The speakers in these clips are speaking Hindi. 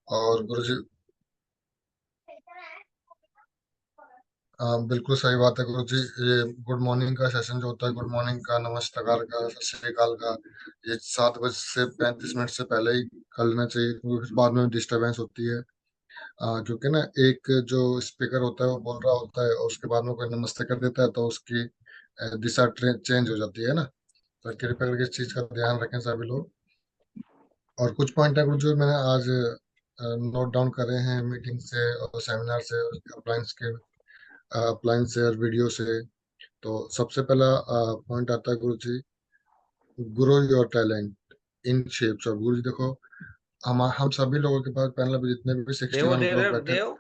और गुरुजी, बिल्कुल सही बात है गुरुजी। ये गुड मॉर्निंग का सेशन जो होता है, गुड मॉर्निंग का, नमस्कार का, सत श्री अकाल का, ये 7 बजे से 35 मिनट से पहले ही कर लेना चाहिए, क्योंकि फिर बाद में डिस्टरबेंस होती है। क्योंकि ना एक जो स्पीकर होता है वो बोल रहा होता है और उसके बाद में कोई नमस्ते कर देता है तो उसकी दिशा चेंज हो जाती है ना। तो कृपया करके इस चीज का ध्यान रखें सभी लोग। और कुछ पॉइंट है जो मैंने आज नोट डाउन करे हैं मीटिंग से और सेमिनार से और अप्लायंस से और वीडियो से। तो सबसे पहला पॉइंट आता है Guru ji, grow your talent in shapes. और गुरु जी देखो, हम सभी लोगों के पास पैनल पे जितने भी सिक्सटी देव वन देव लोग देव बैठे, देव।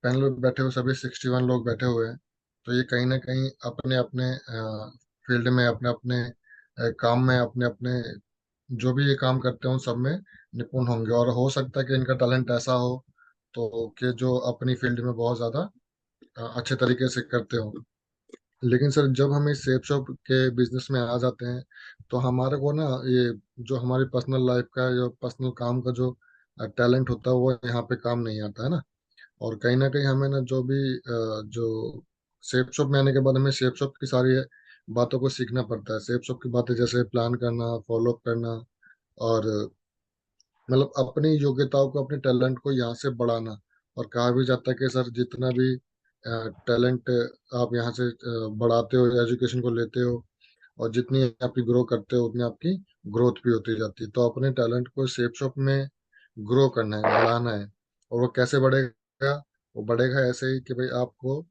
पैनल पे बैठे हुए सभी 61 लोग बैठे हुए हैं। तो ये कहीं ना कहीं अपने अपने फील्ड में, अपने अपने काम में, अपने अपने जो भी ये काम करते हो सब में निपुण होंगे। और हो सकता है कि इनका टैलेंट ऐसा हो तो कि जो अपनी फील्ड में बहुत ज्यादा अच्छे तरीके से करते हो। लेकिन सर जब हम इस सेप शॉप के बिजनेस में आ जाते हैं तो हमारे को ना ये जो हमारी पर्सनल लाइफ का, जो पर्सनल काम का जो टैलेंट होता है वो यहाँ पे काम नहीं आता है ना। और कहीं ना कहीं हमें ना जो भी जो सेप शॉप में आने के बाद हमें सेप शॉप की सारी बातों को सीखना पड़ता है। सेप शॉप की बातें जैसे प्लान करना, फॉलो अप करना, और मतलब अपनी योग्यताओं को, अपने टैलेंट को यहाँ से बढ़ाना। और कहा भी जाता है कि सर जितना भी टैलेंट आप यहाँ से बढ़ाते हो, एजुकेशन को लेते हो, और जितनी आपकी ग्रो करते हो उतनी आपकी ग्रोथ भी होती जाती है। तो अपने टैलेंट को शेप शॉप में ग्रो करना है, बढ़ाना है। और वो कैसे बढ़ेगा? वो बढ़ेगा ऐसे ही कि भाई आपको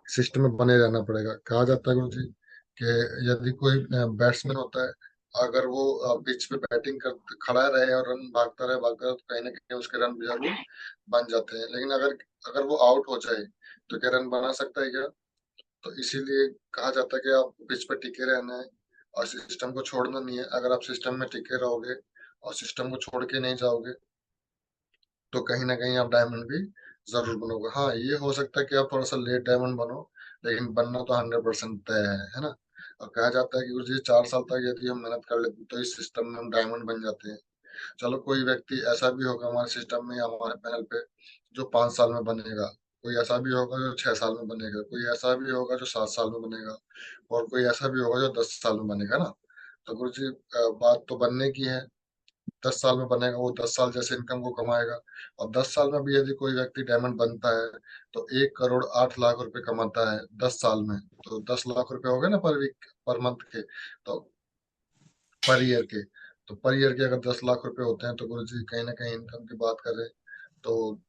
सिस्टम में बने रहना पड़ेगा। कहा जाता है गुरु जी कि यदि कोई बैट्समैन होता है, अगर वो पिच पे बैटिंग कर खड़ा रहे और रन भागता रहे तो कहीं ना कहीं उसके रन जरूर बन जाते हैं। लेकिन अगर अगर वो आउट हो जाए तो क्या रन बना सकता है क्या? तो इसीलिए कहा जाता है कि आप पिच पे टिके रहना है और सिस्टम को छोड़ना नहीं है। अगर आप सिस्टम में टिके रहोगे और सिस्टम को छोड़ के नहीं जाओगे तो कहीं ना कहीं आप डायमंड भी जरूर बनोगे। हाँ, ये हो सकता है कि आप थोड़ा सा लेट डायमंड बनो, लेकिन बनना तो 100% तय है ना। और कहा जाता है कि गुरु जी 4 साल तक यदि हम मेहनत कर लेते हैं तो इस सिस्टम में हम डायमंड बन जाते हैं। चलो, कोई व्यक्ति ऐसा भी होगा हमारे सिस्टम में या हमारे पैनल पे जो 5 साल में बनेगा, कोई ऐसा भी होगा जो 6 साल में बनेगा, कोई ऐसा भी होगा जो 7 साल में बनेगा, और कोई ऐसा भी होगा जो 10 साल में बनेगा ना। तो गुरु जी बात तो बनने की है। 10 साल में बनेगा, वो 10 साल जैसे इनकम को कमाएगा। और 10 साल में भी यदि कोई व्यक्ति डायमंड बनता है तो 1 करोड़ 8 लाख रुपए कमाता है 10 साल में। तो 10 लाख रुपए हो गए ना पर वीक, पर मंथ के। तो पर ईयर के, तो पर ईयर के अगर 10 लाख रुपए होते हैं तो गुरु जी कहीं ना कहीं इनकम की बात करें तो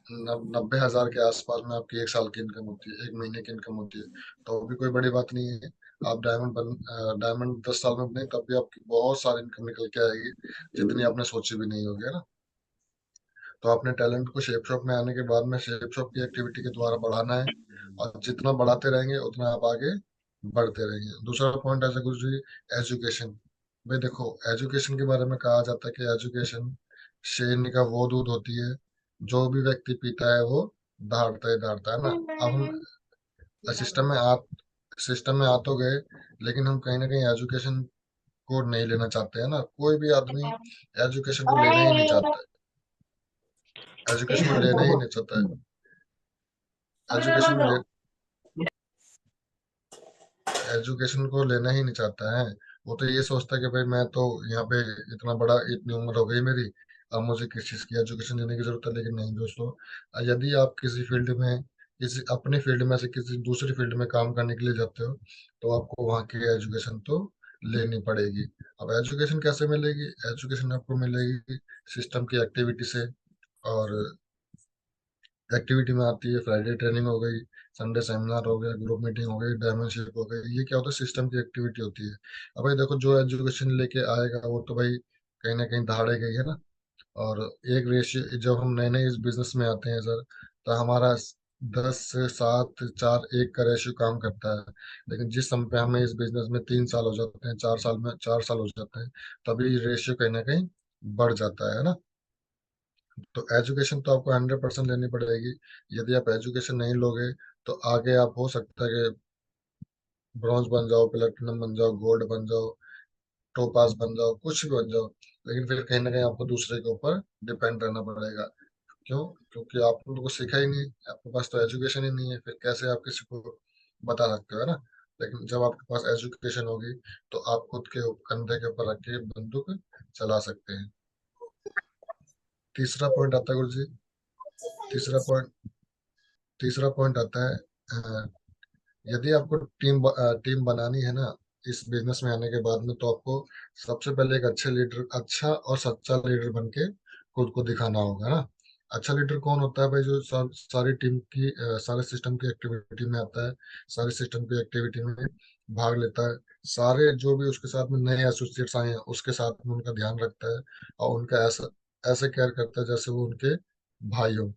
90,000 के आसपास में आपकी 1 साल की इनकम होती है, 1 महीने की इनकम होती है। तो वो भी कोई बड़ी बात नहीं है। आप डायमंड 10 साल में बने तब भी आपकी बहुत सारी इनकम निकल के आएगी, जितनी आपने सोची भी नहीं होगी, है ना। तो अपने टैलेंट को शेप शॉप में आने के बाद में शेप शॉप की एक्टिविटी के द्वारा बढ़ाना है। और जितना बढ़ाते रहेंगे उतना आप आगे बढ़ते रहेंगे। दूसरा पॉइंट ऐसे गुरु जी, एजुकेशन। भाई देखो, एजुकेशन के बारे में कहा जाता है कि एजुकेशन शेरनी का वो दूध होती है जो भी व्यक्ति पीता है वो दहाड़ता है ना। अब हम सिस्टम में आ तो गए, लेकिन हम कहीं ना कहीं एजुकेशन को नहीं लेना चाहते हैं ना। कोई भी आदमी एजुकेशन को लेना ही नहीं चाहता है, एजुकेशन को लेना ही नहीं चाहता है। एजुकेशन को ले एजुकेशन को लेना ही नहीं चाहता है। वो तो ये सोचता है कि भाई मैं तो यहाँ पे इतना बड़ा, इतनी उम्र हो गई मेरी, अब मुझे किस चीज की एजुकेशन लेने की जरूरत है। लेकिन नहीं दोस्तों, यदि आप किसी फील्ड में, किसी अपनी फील्ड में से किसी दूसरी फील्ड में काम करने के लिए जाते हो तो आपको वहाँ की एजुकेशन तो लेनी पड़ेगी। अब एजुकेशन कैसे मिलेगी? एजुकेशन आपको मिलेगी सिस्टम की एक्टिविटी से। और एक्टिविटी में आती है फ्राइडे ट्रेनिंग हो गई, संडे सेमिनार हो गया, ग्रुप मीटिंग हो गई, डायमंडशिप हो गई। ये क्या होता है? सिस्टम की एक्टिविटी होती है। अब भाई देखो, जो एजुकेशन लेके आएगा वो तो भाई कहीं ना कहीं दहाड़े गई है ना। और एक रेशियो, जब हम नए नए इस बिजनेस में आते हैं सर, तो हमारा 10 से 7 4 1 का रेशियो काम करता है। लेकिन जिस समय पे हमें इस बिजनेस में 3 साल हो जाते हैं, 4 साल में 4 साल हो जाते हैं, तभी रेशियो कहीं ना कहीं बढ़ जाता है ना। तो एजुकेशन तो आपको 100% लेनी पड़ेगी। यदि आप एजुकेशन नहीं लोगे तो आगे आप हो सकता है कि ब्रॉन्ज बन जाओ, प्लेटिनम बन जाओ, गोल्ड बन जाओ, टोपाज बन जाओ, कुछ भी बन जाओ, लेकिन फिर कहीं ना कहीं आपको दूसरे के ऊपर डिपेंड रहना पड़ेगा। क्यों? क्योंकि आप उनको सीखा ही नहीं, आपके पास तो एजुकेशन ही नहीं है, फिर कैसे आप किसी को बता सकते हो, है ना? लेकिन जब आपके पास एजुकेशन होगी तो आप खुद के कंधे के ऊपर रख के बंदूक चला सकते हैं। तीसरा पॉइंट आता है गुरु जी। तीसरा पॉइंट तीसरा पॉइंट आता है, यदि आपको टीम बनानी है ना इस बिजनेस में आने के बाद में, तो आपको सबसे पहले एक अच्छे लीडर, अच्छा और सच्चा लीडर बन के खुद को दिखाना होगा ना। अच्छा लीडर कौन होता है भाई? जो सारी टीम की सारे सिस्टम की एक्टिविटी में आता है, सारे सिस्टम की एक्टिविटी में भाग लेता है, सारे जो भी उसके साथ में नए एसोसिएट्स आए हैं उसके साथ में उनका ध्यान रखता है, और उनका ऐसा ऐसे केयर करता है जैसे वो उनके भाई हो।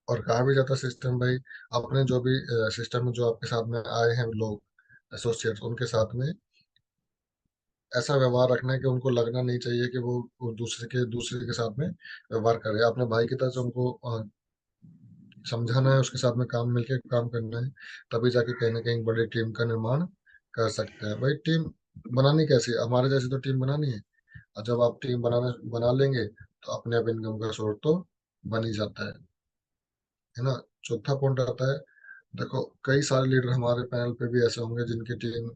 और कहा भी जाता है सिस्टम भाई, अपने जो भी सिस्टम में जो आपके साथ में आए हैं लोग, एसोसिएट्स, उनके साथ में ऐसा व्यवहार रखना है कि उनको लगना नहीं चाहिए कि वो दूसरे के साथ में व्यवहार करे। अपने भाई की तरह से उनको समझाना है, उसके साथ में काम मिलके काम करना है, तभी जाके कहीं ना कहीं बड़ी टीम का निर्माण कर सकते हैं। भाई टीम बनानी कैसी है? हमारे जैसी तो टीम बनानी है। और जब आप टीम बना लेंगे तो अपने आप इनकम का सोर्स तो बन ही जाता है ना। चौथा पॉइंट आता है, देखो कई सारे लीडर हमारे पैनल पे भी ऐसे होंगे जिनकी टीम,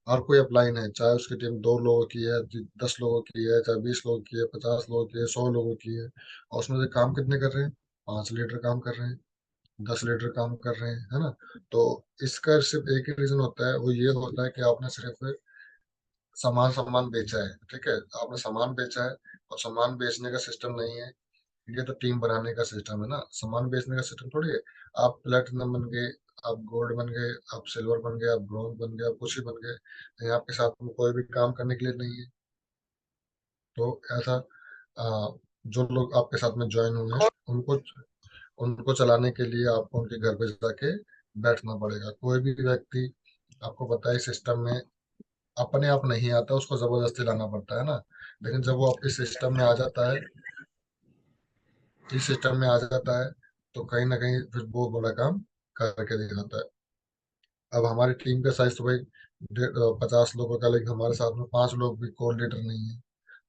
हर कोई अपलाइन है, चाहे उसकी टीम 2 लोगों की है, 10 लोगों की है, चाहे 20 लोगों की है, 50 लोगों की है, 100 लोगों की है, और उसमें से काम कितने कर रहे हैं? 5 लीडर काम कर रहे हैं, 10 लीडर काम कर रहे हैं, है ना? तो इसका सिर्फ एक ही रीजन होता है, वो ये होता है कि आपने सिर्फ सामान सामान बेचा है, ठीक है? आपने सामान बेचा है, और सामान बेचने का सिस्टम नहीं है। ये तो टीम बनाने का सिस्टम है ना, सामान बेचने का सिस्टम थोड़ी है। आप प्लेटिनम बन गए, आप गोल्ड बन गए, आप सिल्वर बन गए, आप ब्रॉन्ज बन गए, आप कुछ भी बन गए, लेकिन आपके साथ में कोई भी काम करने के लिए नहीं है। तो ऐसा आ, जो लोग आपके साथ में ज्वाइन हुए हैं, उनको उनको चलाने के लिए आपको उनके घर पे जाके बैठना पड़ेगा। कोई भी व्यक्ति, आपको पता है, सिस्टम में अपने आप नहीं आता, उसको जबरदस्ती लाना पड़ता है ना। लेकिन जब वो आपके सिस्टम में आ जाता है, इस सिस्टम में आ जाता है, तो कहीं ना कहीं फिर बहुत बड़ा काम करके दिखाता है। अब हमारी टीम का साइज तो भाई 50 लोगों का, लेकिन हमारे साथ में 5 लोग भी कोर लीडर नहीं है,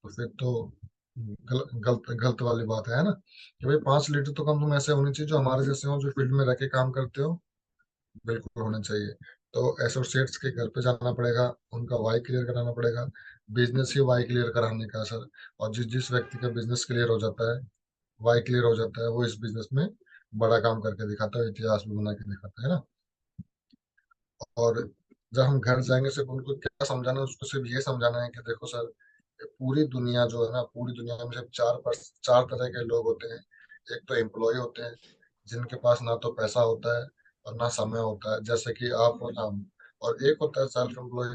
तो फिर तो गलत गलत वाली बात है ना। कि भाई 5 लीडर तो कम से कम ऐसे होने चाहिए जो हमारे जैसे हो, जो फील्ड में रह के काम करते हो, बिल्कुल होने चाहिए। तो एसोसिएट्स के घर पे जाना पड़ेगा, उनका वाई क्लियर कराना पड़ेगा। बिजनेस ही वाई क्लियर कराने का सर। और जिस जिस व्यक्ति का बिजनेस क्लियर हो जाता है, वाई क्लियर हो जाता है, वो इस बिजनेस में बड़ा काम करके दिखाता है, इतिहास भी बना के दिखाता है ना। और जब हम घर जाएंगे, सिर्फ उनको क्या समझाना है? उसको सिर्फ ये समझाना है कि देखो सर, ये पूरी दुनिया जो है ना, पूरी दुनिया में सिर्फ 4 तरह के लोग होते हैं। एक तो एम्प्लॉय होते हैं, जिनके पास ना तो पैसा होता है और ना समय होता है, जैसे कि आप और हम। और एक होता है सेल्फ एम्प्लॉय,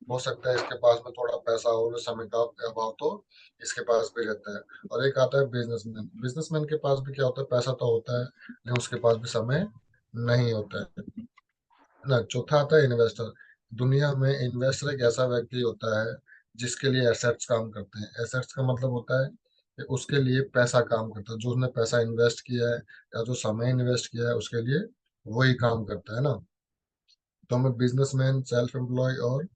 हो सकता है इसके पास में थोड़ा पैसा हो और समय का अभाव तो इसके पास भी रहता है। और एक आता है बिजनेसमैन। बिजनेसमैन के पास भी क्या होता है? पैसा तो होता है, लेकिन उसके पास भी समय नहीं होता है ना। चौथा आता है इन्वेस्टर। दुनिया में इन्वेस्टर एक ऐसा व्यक्ति होता है जिसके लिए एसेट्स काम करते हैं। एसेट्स का मतलब होता है कि उसके लिए पैसा काम करता है, जो उसने पैसा इन्वेस्ट किया है या जो समय इन्वेस्ट किया है, उसके लिए वही काम करता है ना। तो हमें बिजनेसमैन, सेल्फ एम्प्लॉय और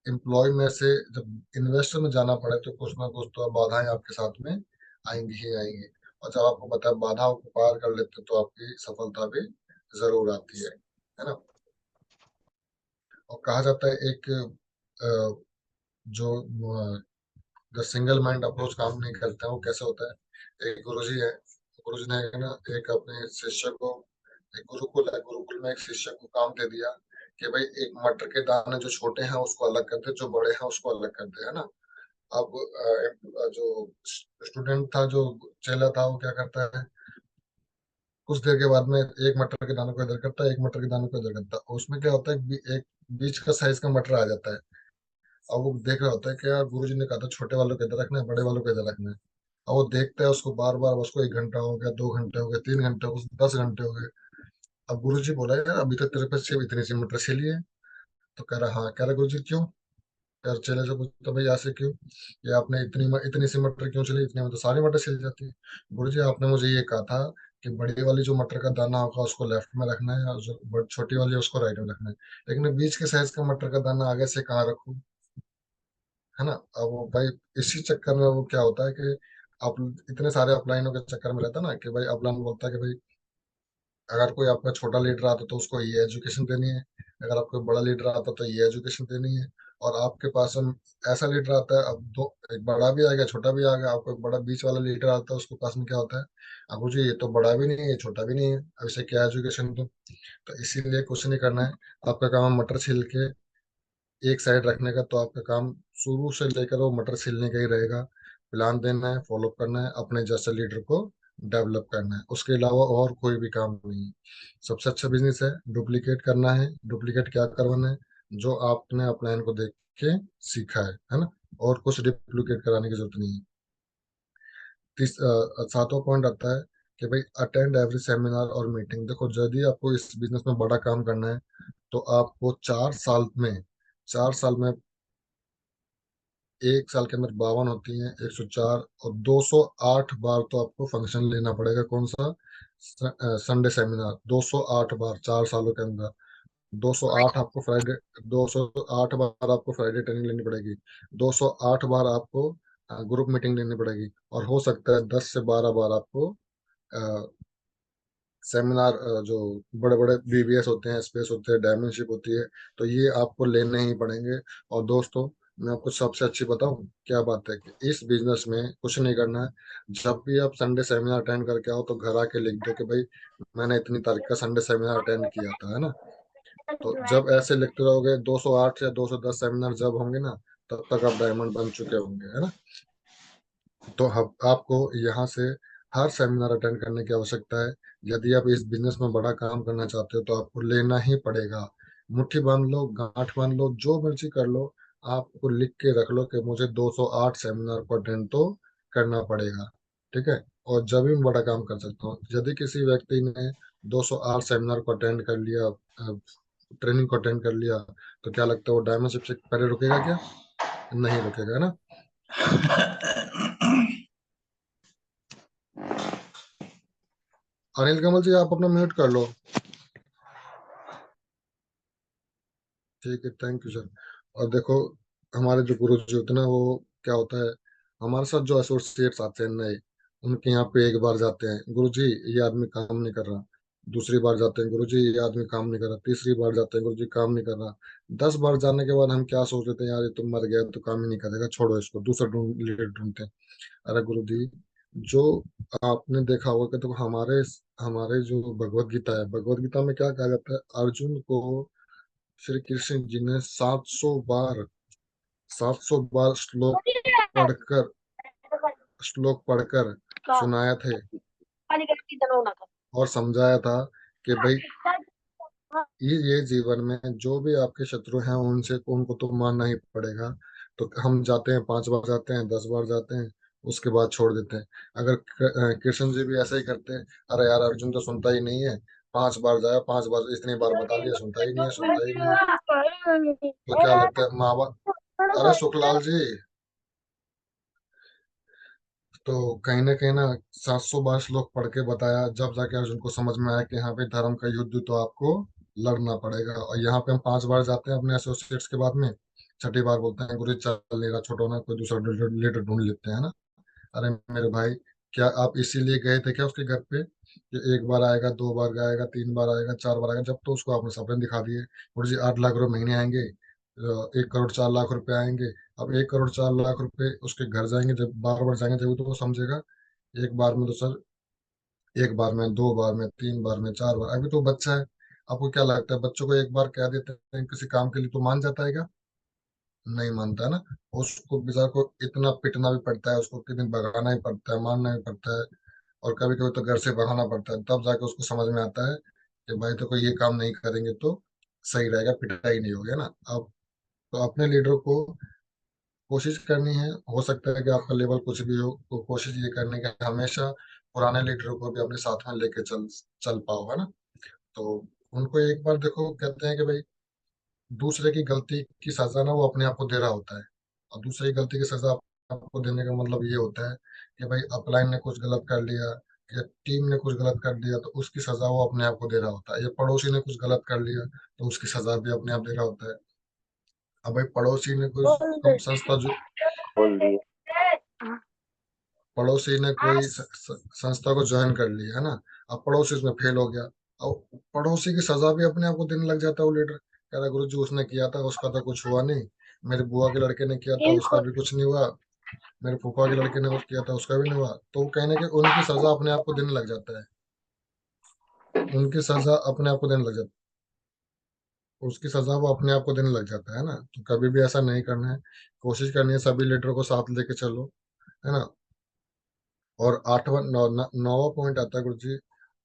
एम्प्लॉय में से जब इन्वेस्टर में जाना पड़े, तो कुछ ना कुछ तो बाधाएं आपके साथ में आएंगी ही आएंगी। और जब आपको पता है बाधाओं को पार कर लेते हैं, तो आपकी सफलता भी जरूर आती है ना। और कहा जाता है एक जो जो सिंगल माइंड अप्रोच काम नहीं करता है, वो कैसे होता है? एक गुरुजी है, गुरुजी ने ना एक अपने शिष्य को, एक गुरुकुल है, गुरुकुल में एक शिष्य को काम दे दिया कि भाई एक मटर के दाने जो छोटे हैं उसको अलग कर दे, जो बड़े हैं उसको अलग कर दे, है ना। अब जो स्टूडेंट था, जो चेला था, वो क्या करता है? कुछ देर के बाद में एक मटर के दानों को इधर करता है, एक मटर के दानों को इधर करता है, उसमें क्या होता है? एक बीच का साइज का मटर आ जाता है। अब वो देख रहा होता है कि यार गुरुजी ने कहा था छोटे वालों को इधर रखना है, बड़े वालों को इधर रखना है। अब वो देखता है उसको बार बार, उसको 1 घंटा हो गया, 2 घंटे हो गए, 3 घंटे हो गए, 10 घंटे हो गए। अब गुरुजी बोला, यार अभी तक तेरे पास सिर्फ इतनी सी मटर छिली है। तो कह रहा, हाँ। कह रहा, गुरुजी क्यों? यार चेले से पूछता, भाई ऐसे क्यों? ये आपने इतनी सी मटर क्यों चली? इतनी में तो सारी मटर छिल जाती है। गुरुजी आपने मुझे ये कहा था कि बड़ी वाली जो मटर का दाना होगा उसको लेफ्ट में रखना है, और जो छोटी वाली है उसको राइट में रखना है। लेकिन मैं बीच के साइज का मटर का दाना आगे से कहाँ रखूं? है ना। अब वो भाई इसी चक्कर में वो क्या होता है कि आप इतने सारे अपलाइनों के चक्कर में रहता है ना कि भाई अपलाइन बोलता है कि भाई अगर कोई आपका छोटा लीडर आता तो उसको ये एजुकेशन देनी है, अगर आपको बड़ा लीडर आता तो ये एजुकेशन देनी है। और आपके पास हम ऐसा लीडर आता है, अब दो, एक बड़ा भी आ गया छोटा भी आ गया, आपको एक बड़ा बीच वाला लीडर आता है, उसके पास में क्या होता है, अब मुझे ये तो बड़ा भी नहीं है ये छोटा भी नहीं है, अब इसे क्या एजुकेशन दूं। तो इसीलिए कुछ नहीं करना है, आपका काम है मटर छिल के एक साइड रखने का। तो आपका काम शुरू से लेकर वो मटर छिलने का ही रहेगा। प्लान देना है, फॉलो करना है, अपने जैसे लीडर को डेवलप करना है, उसके अलावा और कोई भी काम नहीं है। सबसे अच्छा बिजनेस है डुप्लीकेट करना है। डुप्लीकेट क्या करवाना है, जो आपने अपलाइन को देख के सीखा है ना। और कुछ डुप्लीकेट कराने की जरूरत नहीं है। सातवां पॉइंट आता है कि भाई अटेंड एवरी सेमिनार और मीटिंग। देखो यदि आपको इस बिजनेस में बड़ा काम करना है तो आपको 4 साल में, 4 साल में, एक साल के अंदर 52 होती हैं, 104 और 208 बार तो आपको फंक्शन लेना पड़ेगा। कौन सा? Sunday seminar. 208 बार 4 सालों के अंदर। 208 आपको फ्राइडे, 208 बार आपको फ्राइडे ट्रेनिंग लेनी पड़ेगी। 208 बार आपको ग्रुप मीटिंग लेनी पड़ेगी। और हो सकता है 10 से 12 बार आपको सेमिनार, जो बड़े बड़े बीबीएस होते हैं, स्पेस होते हैं, डायमेंशिप होती है, तो ये आपको लेने ही पड़ेंगे। और दोस्तों, मैं आपको सबसे अच्छी बताऊं क्या बात है कि इस बिजनेस में कुछ नहीं करना है। जब भी आप संडे सेमिनार अटेंड करके आओ तो घर आके लिख दो कि भाई मैंने इतनी तारीख का संडे सेमिनार अटेंड किया था, है ना। तो जब ऐसे लिखते रहोगे 208 या 210 सेमिनार जब होंगे ना, तब तक आप डायमंड बन चुके होंगे, है ना। तो आपको यहाँ से हर सेमिनार अटेंड करने की आवश्यकता है। यदि आप इस बिजनेस में बड़ा काम करना चाहते हो तो आपको लेना ही पड़ेगा। मुट्ठी बांध लो, गांठ बांध लो, जो मर्जी कर लो, आपको लिख के रख लो कि मुझे 208 सेमिनार को अटेंड तो करना पड़ेगा। ठीक है। और जब भी मैं बड़ा काम कर सकता हूँ, यदि किसी व्यक्ति ने 208 सेमिनार को अटेंड कर लिया, ट्रेनिंग को अटेंड कर लिया, तो क्या लगता है वो डायमंड शिप से पहले रुकेगा क्या? नहीं रुकेगा, है ना। अनिल कमल जी, आप अपना म्यूट कर लो। ठीक है, थैंक यू सर। और देखो, हमारे जो गुरु जी होते हैं ना, वो क्या होता है, हमारे साथ जो एसोसिएट्स आते हैं नए, उनके यहाँ पे एक बार जाते हैं, गुरु जी ये आदमी काम नहीं कर रहा। दूसरी बार जाते हैं, गुरु जी ये आदमी काम नहीं कर रहा। तीसरी बार जाते हैं, गुरु जी काम नहीं कर रहा। 10 बार जाने के बाद हम क्या सोच लेते हैं, यार ये तो मर गया तो काम ही नहीं करेगा, छोड़ो इसको, दूसरा लीडर ढूंढते हैं। अरे गुरु जी, जो आपने देखा होगा कि तो हमारे हमारे जो भगवत गीता है, भगवत गीता में क्या कहा जाता है, अर्जुन को श्री कृष्ण जी ने 700 बार, 700 बार पढ़कर श्लोक पढ़कर सुनाया थे और समझाया था कि भाई ये जीवन में जो भी आपके शत्रु हैं उनसे उनको तो मानना ही पड़ेगा। तो हम जाते हैं, 5 बार जाते हैं, 10 बार जाते हैं, उसके बाद छोड़ देते हैं। अगर कृष्ण जी भी ऐसा ही करते हैं, अरे यार अर्जुन तो सुनता ही नहीं है, 5 बार जाया, 5 बार इतनी बार बता दिया, सुनता ही नहीं है, सुनता ही नहीं है। तो क्या लगता है माँ बाप? अरे सुखलाल जी, तो कहीं ना 700 बार श्लोक पढ़ के बताया, जब जाके अर्जुन को समझ में आया कि हाँ भाई धर्म का युद्ध तो आपको लड़ना पड़ेगा। और यहाँ पे हम 5 बार जाते हैं अपने एसोसिएट्स के बाद में, छठी बार बोलते हैं गुरु चल नहीं रहा, छोड़ो ना, कोई दूसरा लीडर ढूंढ लेते हैं ना। अरे मेरे भाई, क्या आप इसीलिए गए थे क्या उसके घर पे कि एक बार आएगा, 2 बार आएगा, 3 बार आएगा, 4 बार आएगा? जब तो उसको आपने सपने दिखा दिए, गुरु जी 8 लाख रुपए महीने आएंगे, 1 करोड़ 4 लाख रुपए आएंगे। अब 1 करोड़ 4 लाख रुपए उसके घर जाएंगे, जब बार बार जाएंगे जब तो वो समझेगा। एक बार में तो सर, एक बार में, 2 बार में, 3 बार में, 4 बार, अभी तो बच्चा है। आपको क्या लगता है बच्चों को एक बार कह देते हैं किसी काम के लिए तो मान जाता है क्या? नहीं मानता है ना। उसको बेचारा को इतना पिटना भी पड़ता है, उसको कितने भगाना ही पड़ता है, मारना भी पड़ता है। और कभी कभी तो घर से भगाना पड़ता है, तब जाके उसको समझ में आता है कि भाई तो कोई ये काम नहीं करेंगे तो सही रहेगा, पिटाई नहीं होगी, है ना। अब तो अपने लीडर को कोशिश करनी है, हो सकता है कि आपका लेवल कुछ भी हो, तो कोशिश ये करने की हमेशा पुराने लीडर को भी अपने साथ में लेके चल चल पाओ, है ना। तो उनको एक बार देखो, कहते हैं कि भाई दूसरे की गलती की सजा ना वो अपने आप को दे रहा होता है। और दूसरे की गलती की सजा आपको देने का मतलब ये होता है कि भाई अपलाइन ने कुछ गलत कर लिया या टीम ने कुछ गलत कर दिया तो उसकी सजा वो अपने आप को दे रहा होता है, या पड़ोसी ने कुछ गलत कर लिया तो उसकी सजा भी अपने आप दे रहा होता है। अब भाई पड़ोसी ने कोई बोल दे। संस्था जो बोल दिए। पड़ोसी ने कोई संस्था को ज्वाइन कर लिया है ना, अब पड़ोसी उसमें फेल हो गया, अब पड़ोसी की सजा भी अपने आप को देने लग जाता है वो लीडर, कह रहा गुरु जी उसने किया था उसका तो कुछ हुआ नहीं, मेरे बुआ के लड़के ने किया था इन उसका खुद। भी कुछ नहीं हुआ, मेरे फूफा के लड़के ने किया था उसका भी नहीं हुआ, तो वो कहने के उनकी सजा अपने आप को देने लग जाता है, उनकी सजा अपने आप को देने लग जाता है, उसकी सजा वो अपने आप को देने लग जाता है ना। तो कभी भी ऐसा नहीं करना है, कोशिश करनी है सभी लीडर को साथ लेके चलो, है ना। और आठवां नौवां पॉइंट आता है गुरु जी,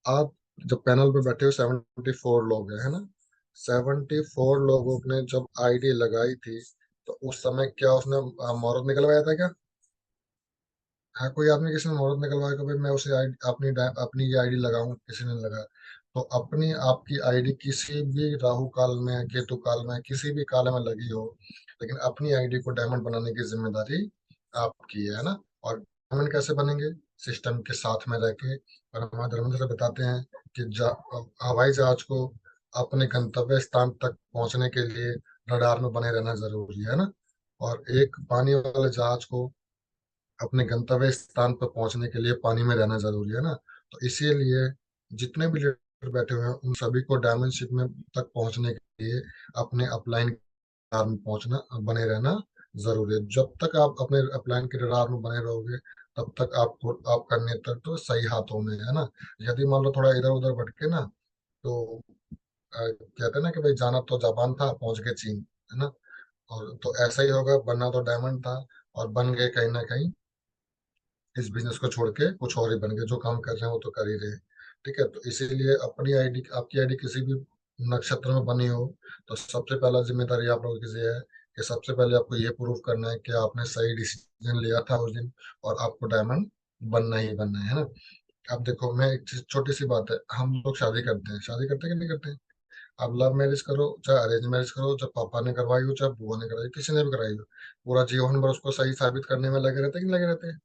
आप जब पैनल पे बैठे हो 74 लोग हैं, है ना, 74 लोगों ने जब आईडी लगाई थी, तो उस समय क्या उसने मुहूर्त निकलवाया था क्या? हाँ, कोई आदमी किसी ने मुहूर्त निकलवाया कि भाई मैं उसे अपनी ये आईडी लगाऊं, किसी ने लगाया? तो अपनी आपकी आईडी किसी भी राहु काल में, केतु काल में, किसी भी काल में लगी हो, लेकिन अपनी आईडी को डायमंड बनाने की जिम्मेदारी आपकी है ना। और डायमंड कैसे बनेंगे? सिस्टम के साथ में रह के, और हमारे धर्मेंद्र से बताते हैं कि हवाई जहाज को अपने गंतव्य स्थान तक पहुंचने के लिए रडार में बने रहना जरूरी है ना, और एक पानी वाले जहाज को अपने गंतव्य स्थान पर पहुंचने के लिए पानी में रहना जरूरी है ना। तो इसीलिए जितने भी लीडर बैठे हुए हैं उन सभी को डायमंड शिप में तक पहुंचने के लिए अपने अपलाइन रडार में पहुंचना, बने रहना जरूरी है। जब तक आप अपने अपलाइन के रडार में बने रहोगे, तब तक आपको आपका नेतृत्व तो सही हाथों में है ना। यदि मान लो थोड़ा इधर उधर भटके ना, तो कहते हैं ना कि भाई जाना तो जापान था, पहुंच गए चीन, है ना। और तो ऐसा ही होगा, बनना तो डायमंड था और बन गए कहीं ना कहीं, इस बिजनेस को छोड़ के कुछ और ही बन गए, जो काम कर रहे हैं वो तो कर ही रहे हैं। ठीक है, तो इसीलिए अपनी आईडी, आपकी आईडी किसी भी नक्षत्र में बनी हो, तो सबसे पहला जिम्मेदारी आप लोगों की ये है कि सबसे पहले आपको ये प्रूव करना है कि आपने सही डिसीजन लिया था उस दिन, और आपको डायमंड बनना ही बनना है ना। अब देखो, मैं एक चीज, छोटी सी बात है, हम लोग शादी करते हैं, शादी करते हैं कि नहीं करते हैं? आप लव मैरिज करो चाहे अरेंज मैरिज करो, चाहे पापा ने करवाई हो चाहे बुआ ने करवाई, किसी ने भी कराई हो, पूरा जीवन भर उसको सही साबित करने में लगे रहते हैं कि नहीं लगे रहते हैं?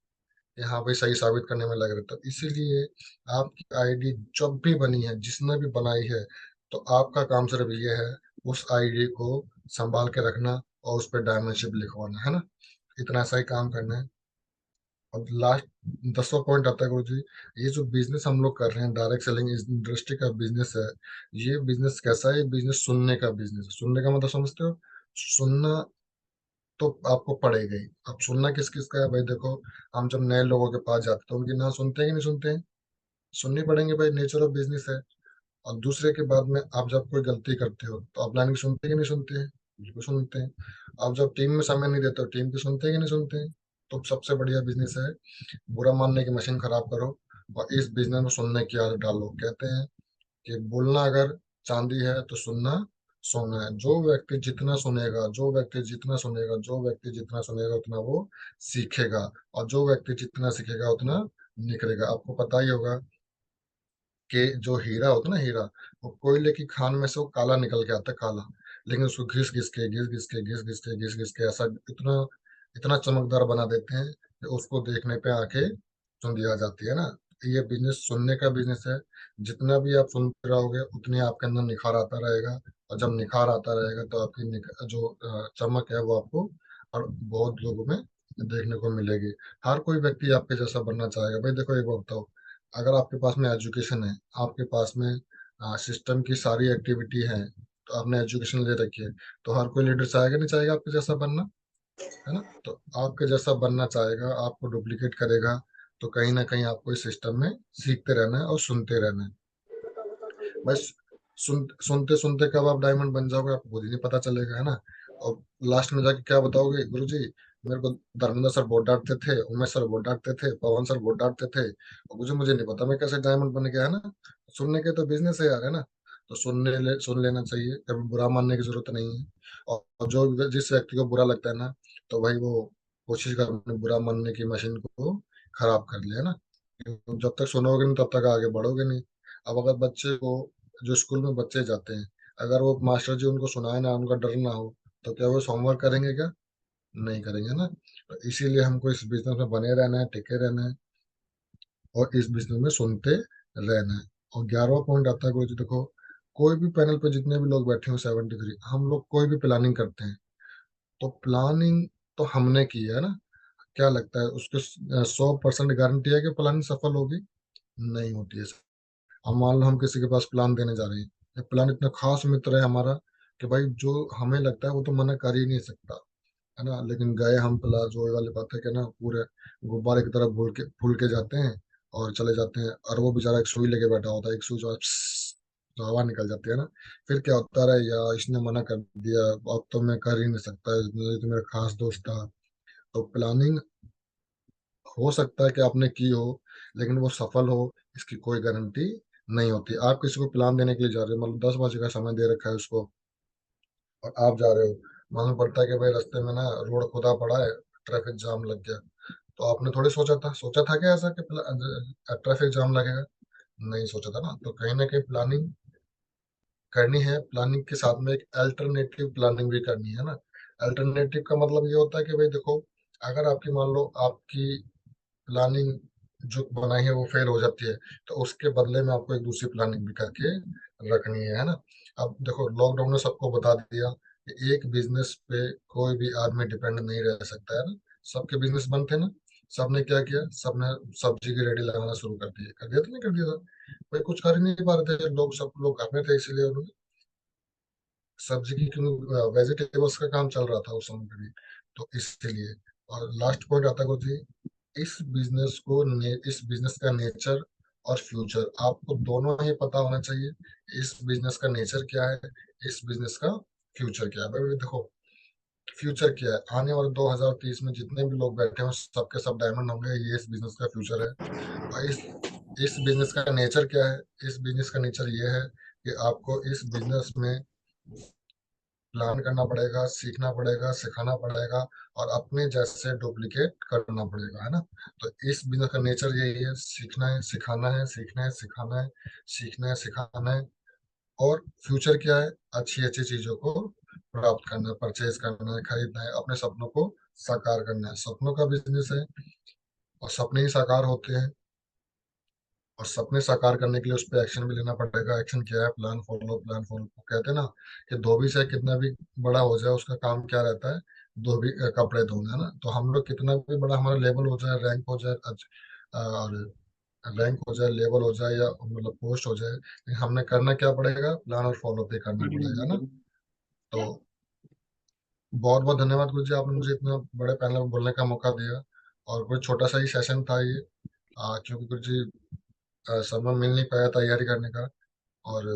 कि हाँ भाई सही साबित करने में लग रहा था, इसीलिए आपकी आईडी जब भी बनी है, जिसने भी बनाई है, तो आपका काम सिर्फ ये है, उस आईडी को संभाल के रखना और उस पर डायमेंशिप लिखवाना है ना, इतना सा ही काम करना है। अब लास्ट 10वां पॉइंट आता है गुरु जी, ये जो बिजनेस हम लोग कर रहे हैं, डायरेक्ट सेलिंग इंडस्ट्री का बिजनेस है, ये बिजनेस कैसा है? ये बिजनेस सुनने का बिजनेस है। सुनने का मतलब समझते हो? सुनना तो आपको पड़ेगा ही। अब सुनना किस किस का है भाई? देखो, हम जब नए लोगों के पास जाते हैं तो उनकी ना सुनते हैं कि नहीं सुनते हैं? सुननी पड़ेंगे भाई, नेचर ऑफ बिजनेस है। और दूसरे के बाद में आप जब कोई गलती करते हो तो आप लाइन की सुनते हैं कि नहीं सुनते हैं? बिल्कुल सुनते हैं। आप जब टीम में समय नहीं देते हो, टीम की सुनते हैं कि नहीं सुनते हैं? तो सबसे बढ़िया बिजनेस है, बुरा मानने की मशीन खराब करो और इस बिजनेस में सुनने की आदत डालो। कहते हैं कि बोलना अगर चांदी है तो सुनना सोना है। जो व्यक्ति जितना सुनेगा, जो व्यक्ति जितना सुनेगा, जो व्यक्ति जितना सुनेगा उतना वो सीखेगा, और जो व्यक्ति जितना सीखेगा उतना निखरेगा। आपको पता ही होगा कि जो हीरा होता है ना, हीरा, वो कोयले की खान में से वो काला निकल के आता है, काला, लेकिन उसको घिस घिस के घिस घिस के घिस घिस के घिस घिस के ऐसा इतना इतना चमकदार बना देते हैं कि उसको देखने पे आंखें चुंधी आ जाती है ना। ये बिजनेस सुनने का बिजनेस है। जितना भी आप सुनते रहोगे उतनी आपके अंदर निखार आता रहेगा, और जब निखार आता रहेगा तो आपकी जो चमक है वो आपको और बहुत लोगों में देखने को मिलेगी। हर कोई व्यक्ति आपके जैसा बनना चाहेगा भाई। देखो एक बात बताओ, अगर आपके पास में एजुकेशन है, आपके पास में सिस्टम की सारी एक्टिविटी है, तो आपने एजुकेशन ले रखी है, तो हर कोई लीडर चाहेगा नहीं चाहेगा आपके जैसा बनना, है ना। तो आपके जैसा बनना चाहेगा, आपको डुप्लीकेट करेगा, तो कहीं ना कहीं आपको इस सिस्टम में सीखते रहना है और सुनते रहना है। बस सुनते सुनते कब आप डायमंड बन जाओगे आपको खुद ही नहीं पता चलेगा, है ना। और लास्ट में जाके क्या बताओगे, गुरु जी मेरे को धर्मेंद्र सर बहुत डांटते थे, उमेश सर बहुत डांटते थे, पवन सर बहुत डांटते थे, और मुझे नहीं पता मैं कैसे डायमंड बन गया, है ना। सुनने के तो बिजनेस है यार, है ना। तो सुन लेना चाहिए, कभी बुरा मानने की जरूरत नहीं है। और जो जिस व्यक्ति को बुरा लगता है ना, तो भाई वो कोशिश कर अपने बुरा मानने की मशीन को खराब कर ले, है ना। जब तक सुनोगे नहीं तब तक आगे बढ़ोगे नहीं। अब अगर बच्चे को, जो स्कूल में बच्चे जाते हैं, अगर वो मास्टर जी उनको सुनाए ना, उनका डर ना हो, तो क्या वो होमवर्क करेंगे क्या? नहीं करेंगे ना। तो इसीलिए हमको इस बिजनेस में बने रहना है, टिके रहना है, और इस बिजनेस में सुनते रहना है। और 11वां पॉइंट आता है गुरु जी, देखो, कोई भी पैनल पे जितने भी लोग बैठे हो 73, हम लोग कोई भी प्लानिंग करते हैं, तो प्लानिंग तो हमने की है ना। क्या लगता है उसके 100% गारंटी है कि प्लानिंग सफल होगी? नहीं होती है। अब मान लो हम किसी के पास प्लान देने जा रहे हैं, ये प्लान इतना खास मित्र है हमारा कि भाई जो हमें लगता है वो तो मना कर ही नहीं सकता, है ना। लेकिन गए हम प्ला जो ये वाली बात है कि ना पूरे गुब्बारे की तरह फूल के जाते हैं और चले जाते हैं, और वो बेचारा एक सुई लेके बैठा होता है, एक सुई जो है तो हवा निकल जाती है ना। फिर क्या होता है, यार इसने मना कर दिया, अब तो मैं कर ही नहीं सकता, ये तो मेरा खास दोस्त था। तो प्लानिंग हो सकता है कि आपने की हो, लेकिन वो सफल हो इसकी कोई गारंटी नहीं होती। आप किसी को प्लान देने के लिए जा रहे हो, मतलब 10 बजे का समय दे रखा है उसको, और आप जा रहे हो, मालूम पड़ता है कि भाई रास्ते में ना रोड खुदा पड़ा है, ट्रैफिक जाम लग गया। तो आपने थोड़ी सोचा था कि ऐसा कि ट्रैफिक जाम लगेगा? नहीं सोचा था ना। तो कहीं ना कहीं प्लानिंग करनी है, प्लानिंग के साथ में एक अल्टरनेटिव प्लानिंग भी करनी है ना। अल्टरनेटिव का मतलब ये होता है कि भाई देखो, अगर आपकी मान लो आपकी प्लानिंग जो बनाई है वो फेल हो जाती है, तो उसके बदले में आपको एक दूसरी प्लानिंग भी करके रखनी है ना। अब देखो, लॉकडाउन ने सबको बता दिया कि एक बिजनेस पे कोई भी आदमी डिपेंड नहीं रह सकता है ना। सबके बिजनेस बंद थे ना। सबने क्या किया, सबने सब्जी की रेडी लगाना शुरू कर दिया था, नहीं कर दिया था? भाई कुछ कर ही नहीं पा रहे थे लोग, सब लोग घर में थे, इसीलिए उन्होंने सब्जी की वेजिटेबल्स का काम चल रहा था उस समय पे भी। तो इसलिए, और लास्ट पॉइंट आता है जी, इस बिजनेस का नेचर और फ्यूचर आपको दोनों ही पता होना चाहिए। इस बिजनेस का नेचर क्या है, इस बिजनेस का फ्यूचर क्या है। भाई देखो, फ्यूचर क्या है, आने वाले 2030 में जितने भी लोग बैठे हैं सबके सब डायमंड होंगे, ये इस बिजनेस का फ्यूचर है। और इस बिजनेस का नेचर क्या है, इस बिजनेस का नेचर ये है कि आपको इस बिजनेस में प्लान करना पड़ेगा, सीखना पड़ेगा, सिखाना पड़ेगा, और अपने जैसे डुप्लीकेट करना पड़ेगा, है ना। तो इस बिजनेस का नेचर यही है, सीखना है, सिखाना है, सीखना है, सिखाना है, सीखना है, सिखाना है। और फ्यूचर क्या है, अच्छी अच्छी चीजों को प्राप्त करना है, परचेज करना है, खरीदना है, अपने सपनों को साकार करना है। सपनों का बिजनेस है, और सपने ही साकार होते हैं। और सपने साकार करने के लिए उस पर एक्शन भी लेना पड़ेगा। एक्शन क्या है, प्लान फॉलो कहते हैं ना, कि धोबी चाहे कितना भी बड़ा हो जाए उसका काम क्या रहता है, धोबी कपड़े धोना, है ना। तो हम लोग कितना भी बड़ा हमारा लेवल हो जाए, रैंक हो जाए, और रैंक हो जाए, लेवल हो जाए, या मतलब पोस्ट हो जाए, लेकिन हमने करना क्या पड़ेगा, प्लान और फॉलो पे करना पड़ेगा ना। तो बहुत बहुत धन्यवाद गुरु जी, आपने मुझे इतना बड़े पैनल में बोलने का मौका दिया। और कोई छोटा सा ही सेशन था ये, क्योंकि गुरु जी समय मिल नहीं पाया तैयारी करने का। और